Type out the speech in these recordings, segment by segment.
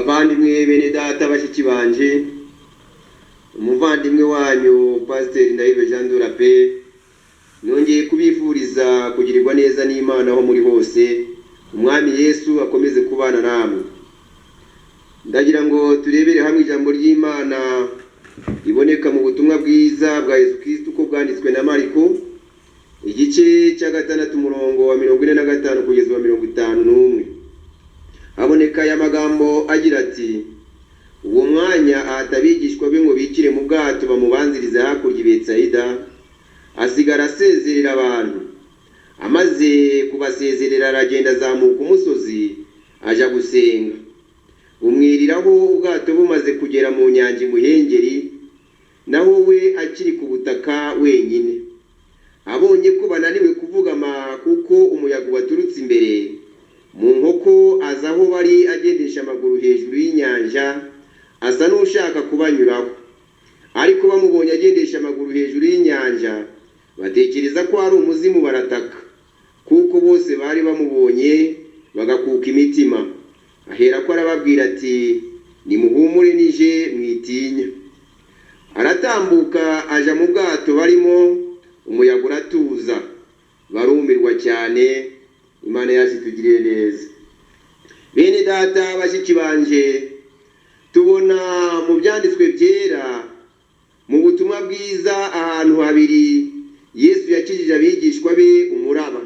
bavandimwe bene data bashiki banje, umuvandimwe wanyu Pasiteri Ndahiro Jean de la Paix nongeye kubifuriza kugirirwa neza n'Imana aho muri hose. Umwami Yesu akomeze kubana namwe. Ndagira ngo turebere hamwe ijambo ry'Imana iboneka mu butumwa bwiza bwa Yesu Kristo uko bwanditswe na Mariko, igice cya 6 umurongo wa 45 kugeza wa 51. Haboneka aya magambo agira ati: uwo mwanya atabigishwa be ngo bikire mu bwato bamubanziriza hakurya Betsaida, asigara asezerera abantu. Amaze kubasezerera aragenda azamuka umusozi aja gusenga. Umwiriraho ubwato bumaze kugera mu nyanja imuhengeri, naho we akiri ku butaka wenyine. Abonye ko bananiwe kuvugama kuko umuyaga waturutse imbere, mu nkoko aza aho bari agendesha amaguru hejuru y'inyanja, asa n'ushaka kubanyuraho. Ariko bamubonye agendesha amaguru hejuru y'inyanja, batekereza ko ari umuzimu, barataka kuko bose bari bamubonye bagakuka imitima. Ahera ko arababwira ati: nimuhumure nije mwitinya. Aratambuka aja mu bwato barimo, umuyaga uratuza, barumirwa cyane. Imana yacu tugirire neza. Bene data bashiki banje, tubona mu byanditswe byera mu butumwa bwiza ahantu habiri Yesu yakijije abigishwa be umuraba.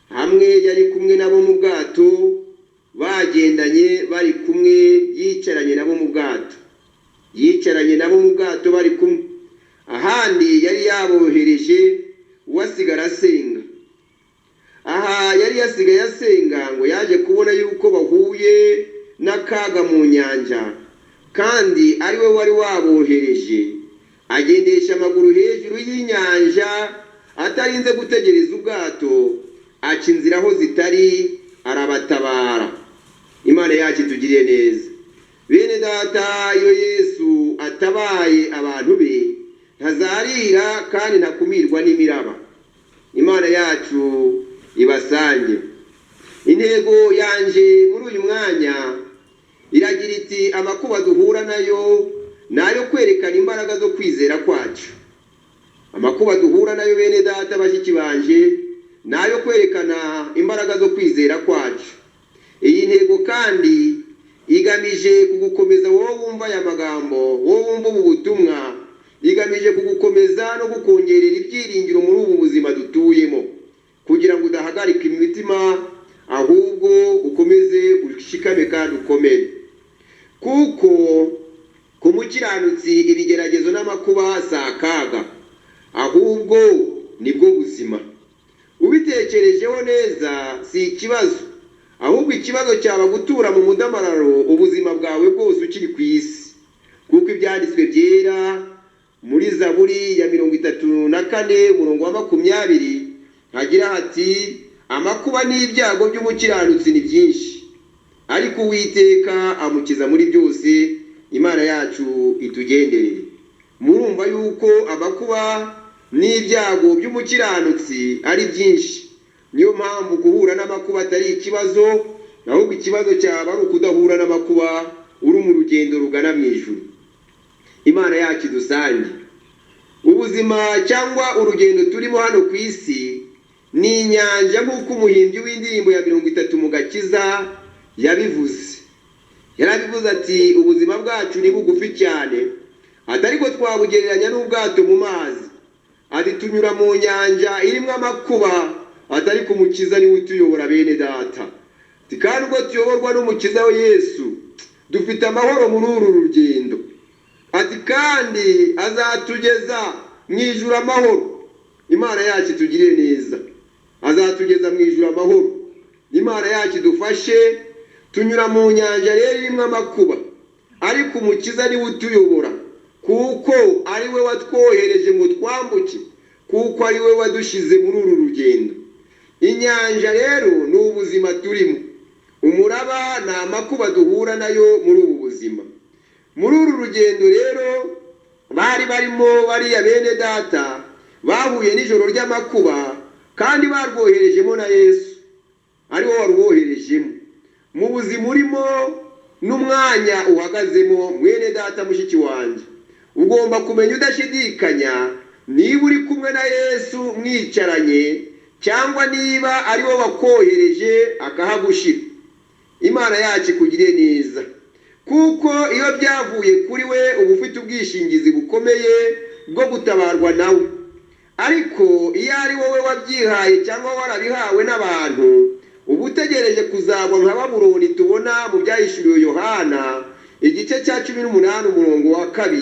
Hamwe yari kumwe nabo mu bwato, bagendanye bari kumwe, yicaranye nabo mu bwato bari kumwe. Ahandi yari yabohereje wasigara asenga. Aha yari yasigaye asenga ngo yaje kubona yuko bahuye n'akaga mu nyanja, kandi ari we wari wabohereje. Agendesha amaguru hejuru y'inyanja, atarinze gutegereza ubwato, aca inzira aho zitari, arabatabara. Imana yacu tugiriye neza. Bene data, iyo Yesu atabaye abantu be, ntazarira kandi ntakumirwa n'imiraba. Imana yacu ibasange. Intego yanje muri uyu mwanya iragira iti: amakuba duhura nayo nayo kwerekana imbaraga zo kwizera kwacu. Amakuba duhura nayo bene data bashiki banje, nayo kwerekana imbaraga zo kwizera kwacu. Iyi ntego kandi igamije kugukomeza wowe wumva aya magambo, wowe wumva ubu butumwa, igamije kugukomeza no gukongerera ibyiringiro muri ubu buzima dutuyemo, kugira ngo udahagarika imitima, ahubwo ukomeze ushikame kandi ukomere. Kuko ku mukiranutsi ibigeragezo n'amakuba si akaga, ahubwo nibwo buzima. Ubitekerejeho neza si ikibazo, ahubwo ikibazo cyaba gutura mu mudamararo ubuzima bwawe bwose ukiri ku isi. Kuko ibyanditswe byera muri Zaburi ya 34 umurongo wa 20 hagira hati: amakuba n'ibyago by'umukiranutsi ni byinshi, ariko Uwiteka amukiza muri byose. Imana yacu itugenderere. Murumva yuko amakuba n'ibyago by'umukiranutsi ari byinshi. Niyo mpamvu guhura n'amakuba atari ikibazo, ahubwo ikibazo cyaba ari ukudahura n'amakuba uri mu rugendo rugana mu ijuru. Imana yacu dusange. Ubuzima cyangwa urugendo turimo hano ku isi ni inyanja, nk'uko umuhimbyi w'indirimbo ya 30 mu Gakiza yabivuze. Yarabivuze ati: ubuzima bwacu ni bugufi cyane, atariko twabugereranya n'ubwato mu mazi. Ati: tunyura mu nyanja irimo amakuba, atariko umukiza ni utuyobora bene data. Kandi ubwo tuyoborwa n'umukiza we Yesu, dufite amahoro muri uru rugendo. Ati: kandi azatugeza mu ijuru amahoro. Imana yacu tugirire neza. Azatugeza mu ijuru amahoro. Imana yacu dufashe. Tunyura mu nyanja rero irimo amakuba, ariko umukiza ni utuyobora, kuko ari we watwohereje ngo twambuke, kuko ari we wadushize muri uru rugendo. Inyanja rero ni ubuzima turimo. Umuraba ni amakuba duhura nayo muri ubu buzima. Muri uru rugendo rero bari barimo bariya bene data, bahuye n'ijoro ry'amakuba, kandi barwoherejemo na Yesu, ari we warwoherejemo. Mu buzima urimo n'umwanya uhagazemo mwene data mushiki wanjye. Ugomba kumenya udashidikanya niba uri kumwe na Yesu mwicaranye cyangwa niba ari wo wakohereje akahagushira. Imana yacu ikugire neza, kuko iyo byavuye kuri we uba ufite ubwishingizi bukomeye bwo gutabarwa nawe. Ariko iyo ari wowe wabyihaye cyangwa warabihawe n'abantu, uba utegereje kuzagwa nka Babuloni tubona mu byahishuriwe Yohana igice cya 18 umurongo wa 2.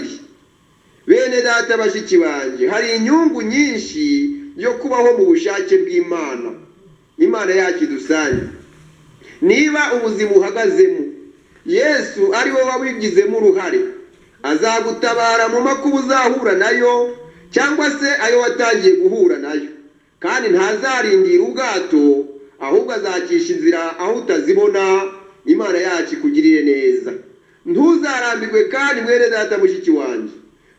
Bene data bashiki banjye, hari inyungu nyinshi yo kubaho mu bushake bw'Imana. Imana yacu dusange. Niba ubuzima uhagazemo Yesu ari we wabigizemo uruhare, azagutabara mu makuba uzahura nayo cyangwa se ayo watangiye guhura nayo, kandi ntazarindira ubwato, ahubwo azacisha inzira aho utazibona. Imana yacu ikugirire neza. Ntuzarambirwe kandi mwene data mushiki wanjye,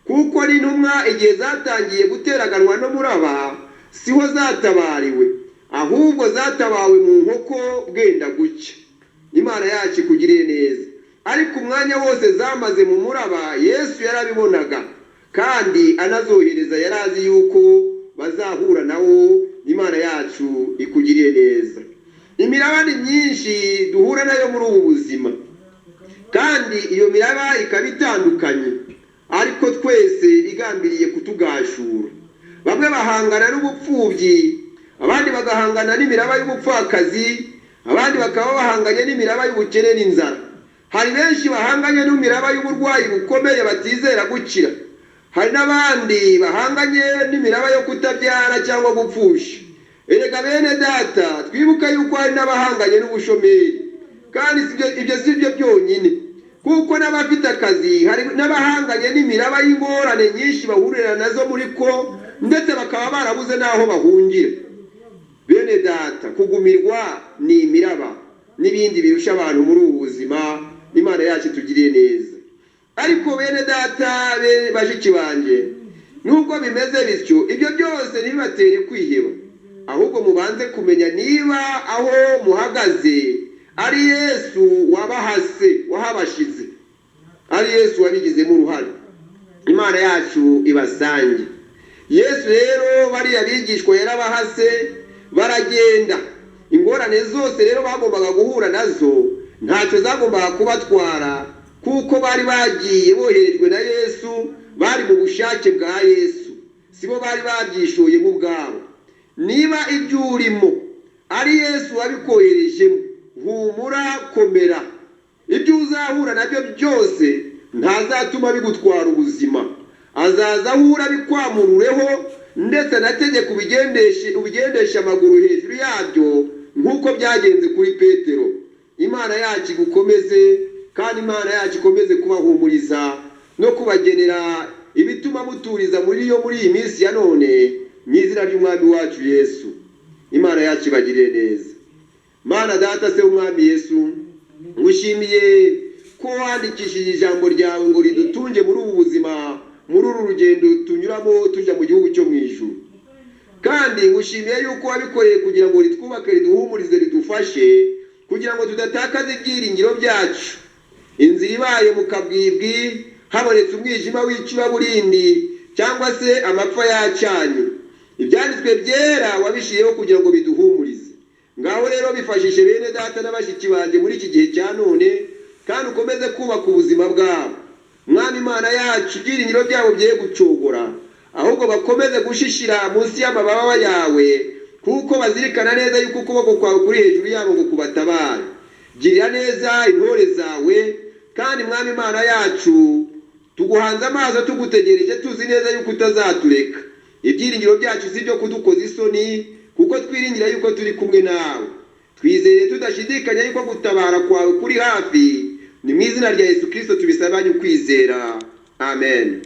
kuko n'intumwa igihe zatangiye guteraganwa no muraba siho zatabariwe, ahubwo zatabawe mu nkoko bwenda gucya. Imana yacu ikugirire neza. Ariko umwanya wose zamaze mu muraba Yesu yarabibonaga, kandi anazohereza yarazi yuko bazahura nawo. Imana yacu ikugirire neza. Imiraba ni myinshi duhura nayo muri ubu buzima, kandi iyo miraba ikaba itandukanye, ariko twese igambiriye kutugashura. Bamwe bahangana n'ubupfubyi, abandi bagahangana n'imiraba y'ubupfakazi, abandi bakaba bahanganye n'imiraba y'ubukene n'inzara. Hari benshi bahanganye n'imiraba y'uburwayi bukomeye batizera gukira. Hari n'abandi bahanganye n'imiraba yo kutabyara cyangwa gupfusha. Erega bene data, twibuka yuko hari n'abahanganye n'ubushomeri, kandi ibyo si byo byonyine, kuko n'abafite akazi hari n'abahanganye n'imiraba y'ingorane nyinshi bahurira nazo muri ko, ndetse bakaba barabuze n'aho bahungira. Bene data, kugumirwa ni imiraba n'ibindi birusha abantu muri ubu buzima. Imana yacu tugiriye neza. Ariko bene data bashiki banje, nubwo bimeze bityo, ibyo byose ntibibatere kwiheba, ahubwo mubanze kumenya niba aho muhagaze ari Yesu wahabashize, ari Yesu wabigizemo uruhare. Imana yacu ibasange. Yesu rero bariya bigishwa yarabahase baragenda. Ingorane zose rero bagombaga guhura nazo ntacyo zagombaga kubatwara, kuko bari bagiye boherejwe na Yesu, bari mu bushake bwa Yesu, sibo bari babyishoyemo ubwabo. Niba ibyo urimo ari Yesu wabikoherejemo, humura, komera. Ibyo uzahura nabyo byose ntazatuma bigutwara ubuzima. Azaza ahura bikwamurureho, ndetse anategeka ubigendesha amaguru hejuru yabyo, nk'uko byagenze kuri Petero. Imana yacu igukomeze, kandi Imana yacu ikomeze kubahumuriza no kubagenera ibituma muturiza muri iyi minsi ya none, mu izina ry'umwami wacu Yesu. Imana yacu ibagirire neza. Mana data se umwami Yesu, ngushimiye ko wandikishije ijambo ryawe ngo ridutunge muri ubu buzima, muri uru rugendo tunyuramo tujya mu gihugu cyo mu ijuru. Kandi ngushimiye yuko wabikoreye kugira ngo ritwubake, riduhumurize, ridufashe kugira ngo tudatakaza ibyiringiro byacu. Inzira ibaye mu kabwibwi, habonetse umwijima w'icuraburindi cyangwa se amapfa yacanye, ibyanditswe byera wabishiyeho kugira ngo biduhumurize. Ngaho rero bifashishe bene data n'abashiki banjye muri iki gihe cya none, kandi ukomeze kubaka ubuzima bwabo. Mwami Imana yacu, ibyiringiro byabo bye gucogora, ahubwo bakomeze gushishira munsi y'amababa yawe, kuko bazirikana neza yuko ukuboko kwawe kuri hejuru yabo ngo kubatabare. Girira neza intore zawe, kandi Mwami Imana yacu, tuguhanze amaso tugutegereje, tuzi neza yuko utazatureka. Ibyiringiro byacu si byo kudukoza isoni, kuko twiringira yuko turi kumwe nawe. Twizeye tudashidikanya yuko gutabara kwawe kuri hafi. Ni mu izina rya Yesu Kristo tubisabanye ukwizera. Amen.